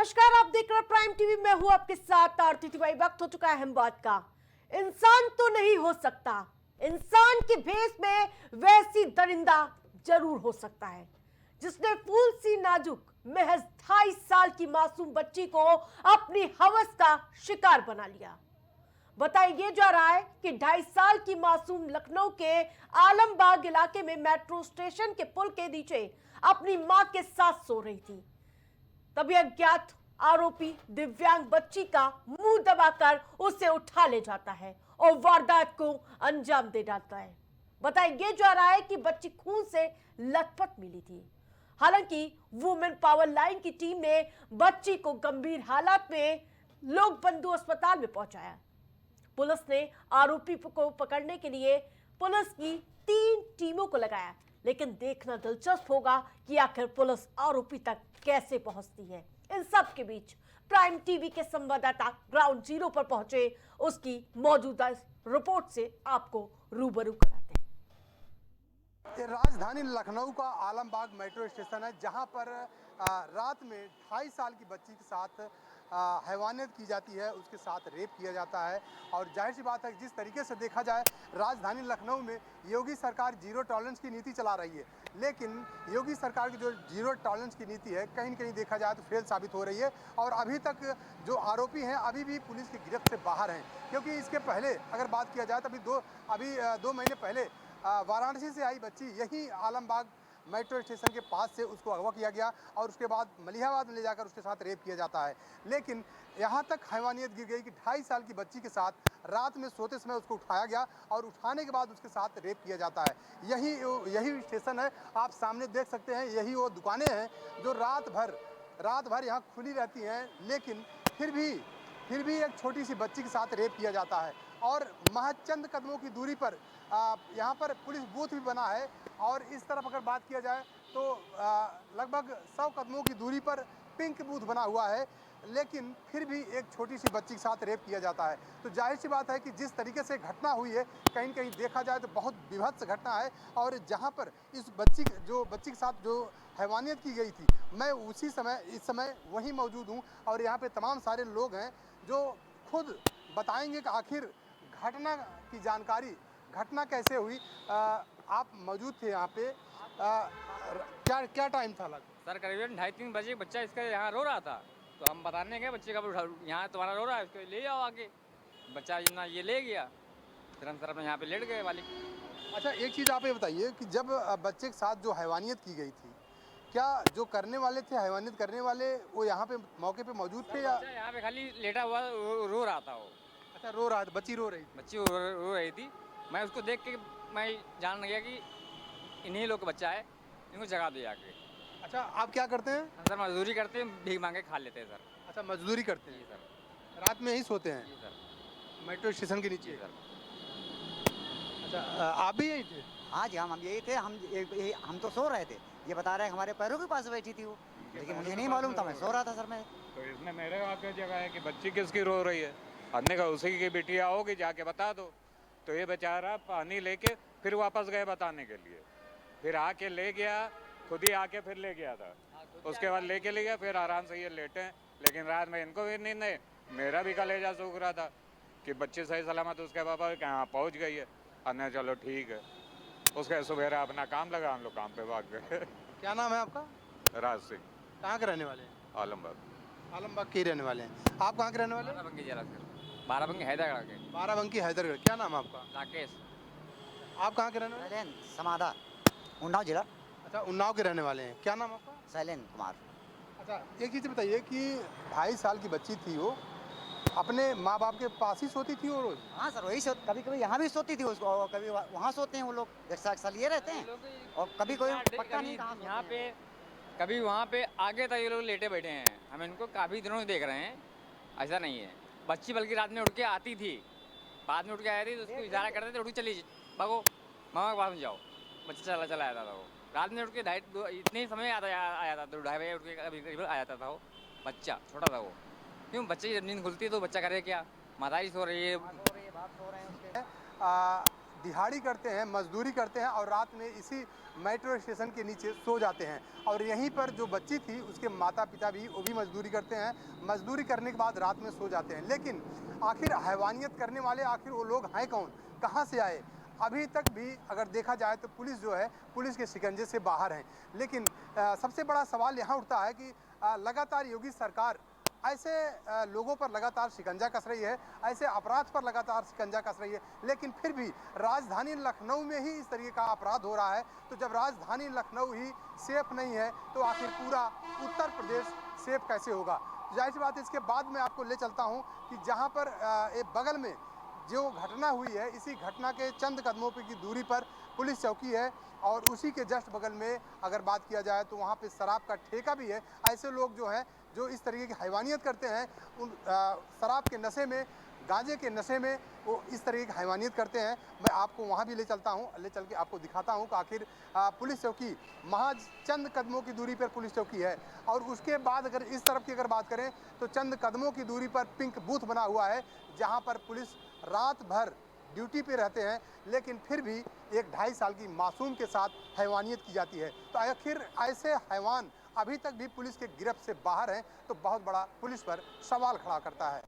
नमस्कार, आप देख रहे हैं प्राइम टीवी। मैं हूं आपके साथ आरती तिवारी। वक्त हो चुका है हम बात का। इंसान तो नहीं हो सकता, इंसान के भेष में वैसी दरिंदा जरूर हो सकता है जिसने फूल सी नाजुक महज 2.5 साल की मासूम बच्ची को अपनी हवस का शिकार बना लिया। बताया ये जा रहा है कि 2.5 साल की मासूम लखनऊ के आलमबाग इलाके में मेट्रो स्टेशन के पुल के नीचे अपनी मां के साथ सो रही थी। तभी अज्ञात आरोपी दिव्यांग बच्ची का मुंह दबाकर उसे उठा ले जाता है और वारदात को अंजाम दे डालता है। बताया यह जा रहा है कि बच्ची खून से लथपथ मिली थी। हालांकि वुमेन पावर लाइन की टीम ने बच्ची को गंभीर हालत में लोक बंधु अस्पताल में पहुंचाया। पुलिस ने आरोपी को पकड़ने के लिए पुलिस की 3 टीमों को लगाया, लेकिन देखना दिलचस्प होगा कि आखिर पुलिस आरोपी तक कैसे पहुंचती है। इन सब के बीच प्राइम टीवी के संवाददाता ग्राउंड जीरो पर पहुंचे, उसकी मौजूदा रिपोर्ट से आपको रूबरू कराते हैं। ये राजधानी लखनऊ का आलमबाग मेट्रो स्टेशन है, जहां पर रात में 2.5 साल की बच्ची के साथ हैवानियत की जाती है, उसके साथ रेप किया जाता है। और जाहिर सी बात है, जिस तरीके से देखा जाए राजधानी लखनऊ में योगी सरकार जीरो टॉलरेंस की नीति चला रही है, लेकिन योगी सरकार की जो जीरो टॉलरेंस की नीति है कहीं न कहीं देखा जाए तो फेल साबित हो रही है। और अभी तक जो आरोपी हैं अभी भी पुलिस की गिरफ्त से बाहर हैं, क्योंकि इसके पहले अगर बात किया जाए तो अभी 2 महीने पहले वाराणसी से आई बच्ची यही आलमबाग मेट्रो स्टेशन के पास से उसको अगवा किया गया और उसके बाद मलिहाबाद में ले जाकर उसके साथ रेप किया जाता है। लेकिन यहाँ तक हैवानियत गिर गई कि 2.5 साल की बच्ची के साथ रात में सोते समय उसको उठाया गया और उठाने के बाद उसके साथ रेप किया जाता है। यही स्टेशन है, आप सामने देख सकते हैं। यही वो दुकानें हैं जो रात भर यहाँ खुली रहती हैं, लेकिन फिर भी एक छोटी सी बच्ची के साथ रेप किया जाता है। और महज चंद कदमों की दूरी पर यहाँ पर पुलिस बूथ भी बना है और इस तरफ अगर बात किया जाए तो लगभग 100 कदमों की दूरी पर पिंक बूथ बना हुआ है, लेकिन फिर भी एक छोटी सी बच्ची के साथ रेप किया जाता है। तो जाहिर सी बात है कि जिस तरीके से घटना हुई है कहीं न कहीं देखा जाए तो बहुत विभत्स घटना है। और जहाँ पर इस बच्ची के साथ जो हैवानियत की गई थी, मैं इस समय वहीं मौजूद हूँ और यहाँ पे तमाम सारे लोग हैं जो खुद बताएंगे कि आखिर घटना की जानकारी, घटना कैसे हुई। आप मौजूद थे यहाँ पे, क्या टाइम था लगभग? सर करीबन 2:30-3 बजे बच्चा इसका यहाँ रो रहा था, तो हम बताने गए बच्चे का यहाँ तुम्हारा रो रहा है, इसको ले जाओ आगे। बच्चा ना ये ले गया, फिर हम सर अपने यहाँ पे लेट गए मालिक। अच्छा, एक चीज़ आप ये बताइए कि जब बच्चे के साथ जो हैवानियत की गई थी, क्या जो करने वाले थे, हैवानियत करने वाले, वो यहाँ पे मौके पे मौजूद थे या? यहाँ पे खाली लेटा हुआ रो रहा था वो। अच्छा, रो रहा था, बच्ची रो रही थी? बच्ची रो रही थी। मैं उसको देख के मैं जान गया कि इन्हीं लोग का बच्चा है, इनको जगा दो जाके। अच्छा, आप क्या करते हैं? सर मजदूरी करते हैं, भीख मांग के खा लेते हैं सर। अच्छा, मजदूरी करते हैं। जी सर। रात में ही सोते हैं? जी सर। मेट्रो स्टेशन के नीचे? जी सर। अच्छा, आप भी यही थे? हाँ जी, हम यही थे। हम तो सो रहे थे, ये बता रहे हैं हमारे पैरों के पास बैठी थी वो, लेकिन मुझे नहीं मालूम था, मैं सो रहा था सर। मैं तो इसने मेरे आके जगह है कि बच्ची किसकी रो रही है, हमने कहा उसी की बिटिया होगी, जाके बता दो। तो ये बेचारा पानी लेके फिर वापस गए बताने के लिए, फिर आके ले गया, खुद ही आके फिर ले गया था। उसके बाद ले गया, फिर आराम से ये लेटे हैं। लेकिन रात में इनको भी नींद नहीं, मेरा भी कलेजा सूख रहा था कि बच्ची सही सलामत उसके पापा कहाँ पहुँच गई है। हमने चलो ठीक है, उसके सुबह अपना काम लगा, हम लोग काम पे भाग गए। क्या नाम है आपका? राज सिंह, कहाँ के रहने वाले हैं? आलमबाग। आलमबाग के ही रहने वाले हैं। आप कहाँ के रहने वाले हैं? बाराबंकी जिला सर, बाराबंकी हैदराबाद के। बाराबंकी हैदरगढ़। क्या नाम है आपका? राकेश। आप कहाँ के रहने वाले हैं? शैलेंद्र समादा, उन्नाव जिला। अच्छा, उन्नाव के रहने वाले हैं। क्या नाम आपका? शैलेंद्र कुमार। अच्छा, एक चीज़ बताइए कि 2.5 साल की बच्ची थी, वो अपने माँ बाप के पास ही सोती थी वो रोज? हाँ सर, वही कभी कभी यहाँ भी सोती थी उसको, और कभी वहाँ सोते हैं वो लोग, एक साल ये रहते हैं। और कभी कोई पक्का नहीं कहाँ सोते यहाँ हैं। पे कभी वहाँ पे आगे तक ये लोग लेटे बैठे हैं। हम इनको काफ़ी दिनों से देख रहे हैं, ऐसा नहीं है। बच्ची बल्कि रात में उठ के आती थी, बाद में उठ के आई थी तो उसको इशारा करते थे उठ के चली भागो मामा के पास में जाओ। बच्चा चला आता था वो, रात में उठ के इतने समय आया था, 2-2:30 बजे उठ के कभी आ जाता था वो। बच्चा छोटा था वो, क्यों बच्चे की जब नींद खुलती है तो बच्चा करे क्या, माता ही सो रही है। बाप सो रहे हैं उसके। दिहाड़ी करते हैं, मजदूरी करते हैं और रात में इसी मेट्रो स्टेशन के नीचे सो जाते हैं। और यहीं पर जो बच्ची थी उसके माता पिता भी वो भी मजदूरी करते हैं, मजदूरी करने के बाद रात में सो जाते हैं। लेकिन आखिर हैवानियत करने वाले आखिर वो लोग हैं कौन, कहाँ से आए? अभी तक भी अगर देखा जाए तो पुलिस जो है पुलिस के शिकंजे से बाहर है। लेकिन सबसे बड़ा सवाल यहाँ उठता है कि लगातार योगी सरकार ऐसे लोगों पर लगातार शिकंजा कस रही है, ऐसे अपराध पर लगातार शिकंजा कस रही है, लेकिन फिर भी राजधानी लखनऊ में ही इस तरीके का अपराध हो रहा है। तो जब राजधानी लखनऊ ही सेफ नहीं है तो आखिर पूरा उत्तर प्रदेश सेफ कैसे होगा? जाहिर सी बात है, इसके बाद मैं आपको ले चलता हूँ कि जहाँ पर एक बगल में जो घटना हुई है, इसी घटना के चंद कदमों की दूरी पर पुलिस चौकी है और उसी के जस्ट बगल में अगर बात किया जाए तो वहाँ पे शराब का ठेका भी है। ऐसे लोग जो हैं जो इस तरीके की हैवानियत करते हैं, उन शराब के नशे में, गांजे के नशे में वो इस तरीके की हैवानियत करते हैं। मैं आपको वहाँ भी ले चलता हूँ, ले चल के आपको दिखाता हूँ कि आखिर पुलिस चौकी महज चंद कदमों की दूरी पर पुलिस चौकी है। और उसके बाद अगर इस तरफ की अगर बात करें तो चंद कदमों की दूरी पर पिंक बूथ बना हुआ है, जहाँ पर पुलिस रात भर ड्यूटी पे रहते हैं, लेकिन फिर भी एक 2.5 साल की मासूम के साथ हैवानियत की जाती है। तो आखिर ऐसे हैवान अभी तक भी पुलिस के गिरफ्त से बाहर हैं, तो बहुत बड़ा पुलिस पर सवाल खड़ा करता है।